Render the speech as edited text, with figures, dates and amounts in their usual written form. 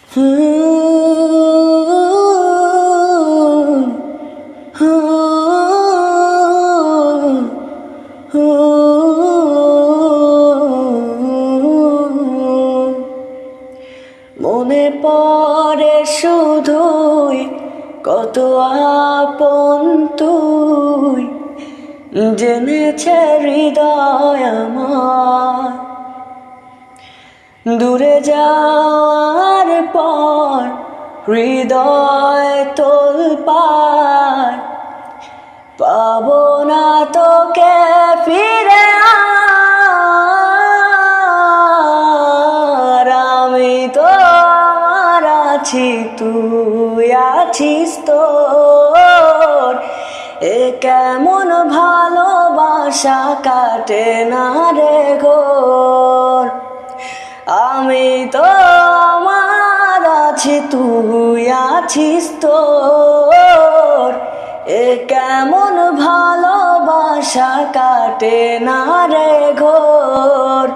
মনে পড়ে শুধুই কত আপন তুই, জেনেছে হৃদয় আমার। দূরে যাওয়ার পর হৃদয় তোলপাড়, পাবো না তোকে ফিরে আর। আমি তো আমার আছি, তুই আছিস তোর, এ কেমন ভালোবাসা কাটে না রে ঘোর। আমি তো আমার আছি, তুই আছিস তোর, এ কেমন ভালোবাসা কাটে না রে ঘোর।